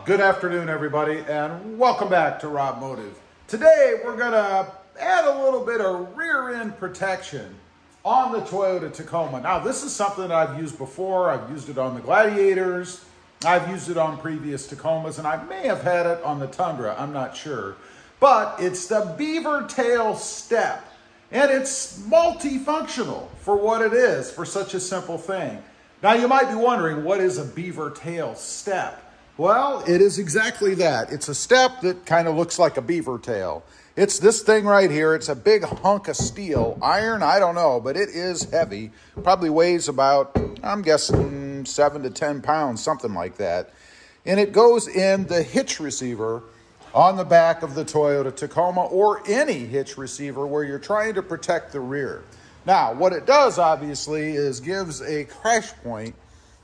Good afternoon, everybody, and welcome back to Robmotive. Today, we're going to add a little bit of rear end protection on the Toyota Tacoma. Now, this is something that I've used before. I've used it on the Gladiators. I've used it on previous Tacomas, and I may have had it on the Tundra. I'm not sure. But it's the Beaver Tail step, and it's multifunctional for what it is, for such a simple thing. Now, you might be wondering, what is a Beaver Tail step? Well, it is exactly that. It's a step that kind of looks like a beaver tail. It's this thing right here. It's a big hunk of steel. Iron, I don't know, but it is heavy. Probably weighs about, I'm guessing, 7 to 10 pounds, something like that. And it goes in the hitch receiver on the back of the Toyota Tacoma or any hitch receiver where you're trying to protect the rear. Now, what it does, obviously, is gives a crash point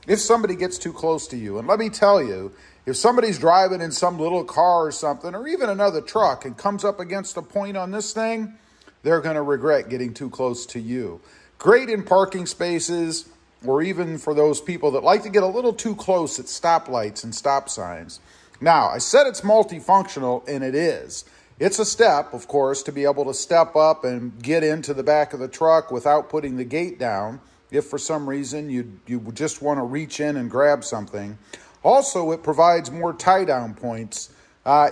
if somebody gets too close to you. And let me tell you, if somebody's driving in some little car or something, or even another truck, and comes up against a point on this thing, they're going to regret getting too close to you. Great in parking spaces, or even for those people that like to get a little too close at stoplights and stop signs. Now, I said it's multifunctional, and it is. It's a step, of course, to be able to step up and get into the back of the truck without putting the gate down, if for some reason you just want to reach in and grab something. Also, it provides more tie-down points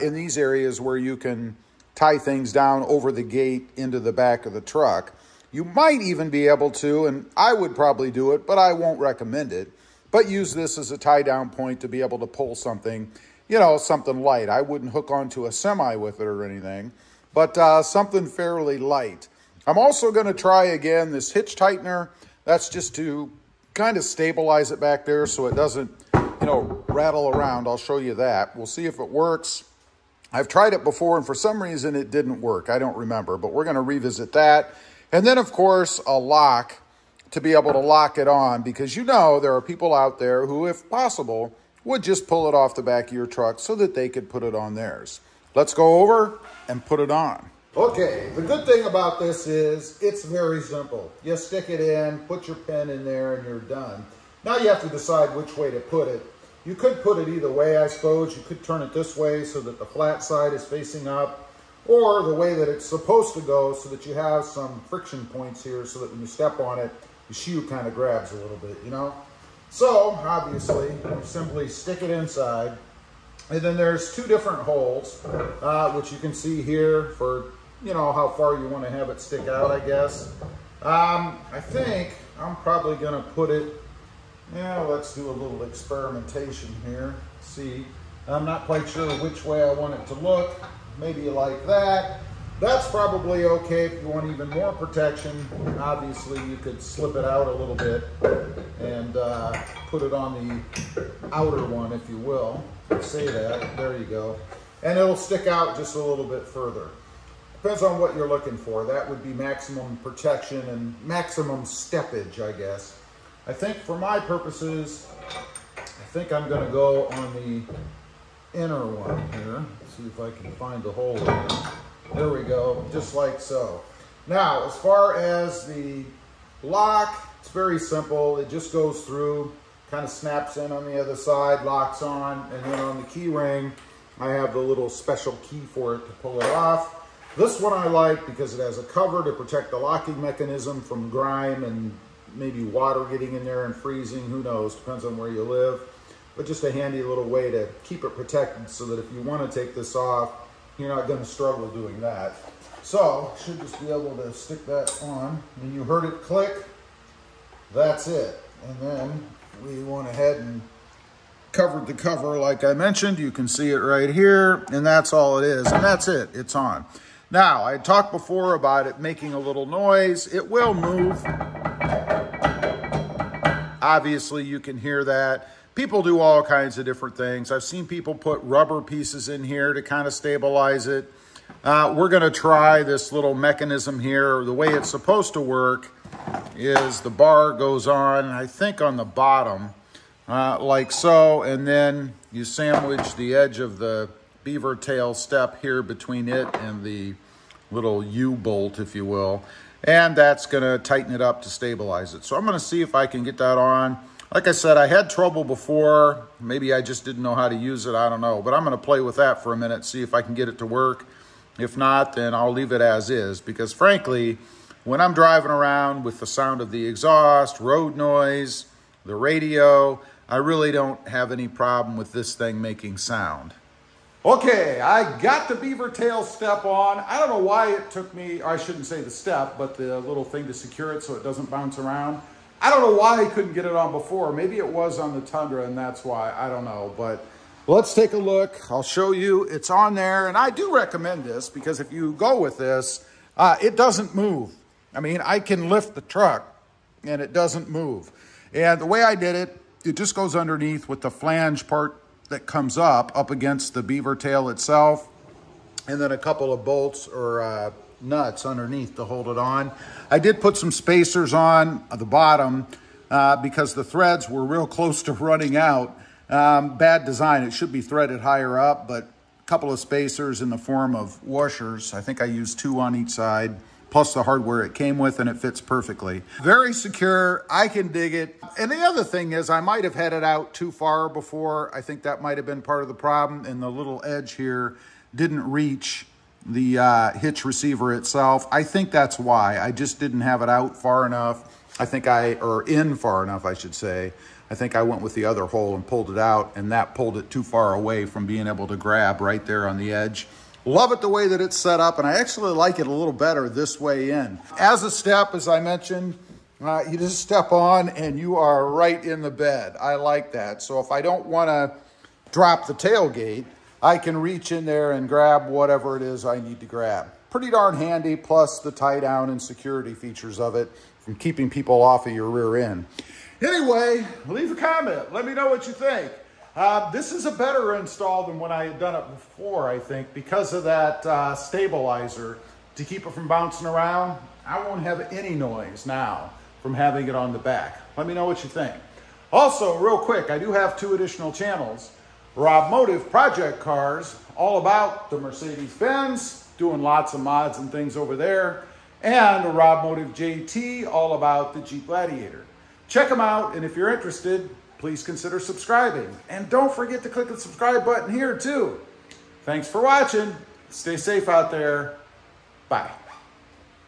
in these areas where you can tie things down over the gate into the back of the truck. You might even be able to, and I would probably do it, but I won't recommend it, but use this as a tie-down point to be able to pull something, you know, something light. I wouldn't hook onto a semi with it or anything, but something fairly light. I'm also going to try again this hitch tightener. That's just to kind of stabilize it back there so it doesn't, you know, rattle around. I'll show you that. We'll see if it works. I've tried it before, and for some reason it didn't work. I don't remember, but we're going to revisit that. And then, of course, a lock to be able to lock it on, because you know there are people out there who, if possible, would just pull it off the back of your truck so that they could put it on theirs. Let's go over and put it on. Okay, the good thing about this is it's very simple. You stick it in, put your pin in there, and you're done. Now you have to decide which way to put it. You could put it either way, I suppose. You could turn it this way so that the flat side is facing up, or the way that it's supposed to go so that you have some friction points here so that when you step on it, the shoe kind of grabs a little bit, you know? So, obviously, you simply stick it inside. And then there's two different holes, which you can see here for, you know, how far you want to have it stick out, I guess. I think I'm probably going to put it, yeah, let's do a little experimentation here. See, I'm not quite sure which way I want it to look. Maybe like that. That's probably okay. If you want even more protection, obviously you could slip it out a little bit and put it on the outer one, if you will. Say that. There you go. And it'll stick out just a little bit further. Depends on what you're looking for. That would be maximum protection and maximum steppage, I guess. I think for my purposes, I think I'm going to go on the inner one here. See if I can find the hole in it. There we go, just like so. Now, as far as the lock, it's very simple. It just goes through, kind of snaps in on the other side, locks on, and then on the key ring, I have the little special key for it to pull it off. This one I like because it has a cover to protect the locking mechanism from grime and maybe water getting in there and freezing, who knows, depends on where you live. But just a handy little way to keep it protected so that if you want to take this off, you're not going to struggle doing that. So, should just be able to stick that on. And you heard it click. That's it. And then we went ahead and covered the cover like I mentioned. You can see it right here. And that's all it is. And that's it. It's on. Now, I talked before about it making a little noise. It will move. Obviously, you can hear that. People do all kinds of different things. I've seen people put rubber pieces in here to kind of stabilize it. We're going to try this little mechanism here. The way it's supposed to work is the bar goes on, I think on the bottom, like so, and then you sandwich the edge of the beaver tail step here between it and the little U-bolt, if you will, and that's going to tighten it up to stabilize it. So I'm going to see if I can get that on. Like I said, I had trouble before. Maybe I just didn't know how to use it. I don't know. But I'm going to play with that for a minute, see if I can get it to work. If not, then I'll leave it as is. Because frankly, when I'm driving around with the sound of the exhaust, road noise, the radio, I really don't have any problem with this thing making sound. Okay, I got the Beaver Tail step on. I don't know why it took me, or I shouldn't say the step, but the little thing to secure it so it doesn't bounce around. I don't know why I couldn't get it on before. Maybe it was on the Tundra and that's why. I don't know. But let's take a look. I'll show you. It's on there. And I do recommend this because if you go with this, it doesn't move. I mean, I can lift the truck and it doesn't move. And the way I did it, it just goes underneath with the flange part that comes up against the Beaver Tail itself. And then a couple of bolts or nuts underneath to hold it on. I did put some spacers on at the bottom because the threads were real close to running out. Bad design. It should be threaded higher up, but a couple of spacers in the form of washers. I think I used 2 on each side, plus the hardware it came with, and it fits perfectly. Very secure. I can dig it. And the other thing is I might have had it out too far before. I think that might have been part of the problem, and the little edge here didn't reach the hitch receiver itself. I think that's why. I just didn't have it out far enough. Or in far enough, I should say. I think I went with the other hole and pulled it out, and that pulled it too far away from being able to grab right there on the edge. Love it the way that it's set up, and I actually like it a little better this way in. As a step, as I mentioned, you just step on and you are right in the bed. I like that. So if I don't want to drop the tailgate, I can reach in there and grab whatever it is I need to grab. Pretty darn handy, plus the tie down and security features of it from keeping people off of your rear end. Anyway, leave a comment. Let me know what you think. This is a better install than when I had done it before, I think, because of that stabilizer to keep it from bouncing around. I won't have any noise now from having it on the back. Let me know what you think. Also, real quick, I do have 2 additional channels. Robmotive Project Cars, all about the Mercedes-Benz, doing lots of mods and things over there. And Robmotive JT, all about the Jeep Gladiator. Check them out, and if you're interested, please consider subscribing. And don't forget to click the subscribe button here too. Thanks for watching. Stay safe out there. Bye.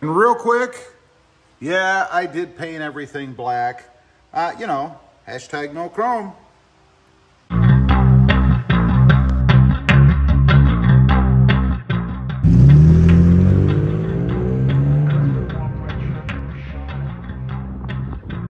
And real quick, yeah, I did paint everything black. You know, hashtag no chrome.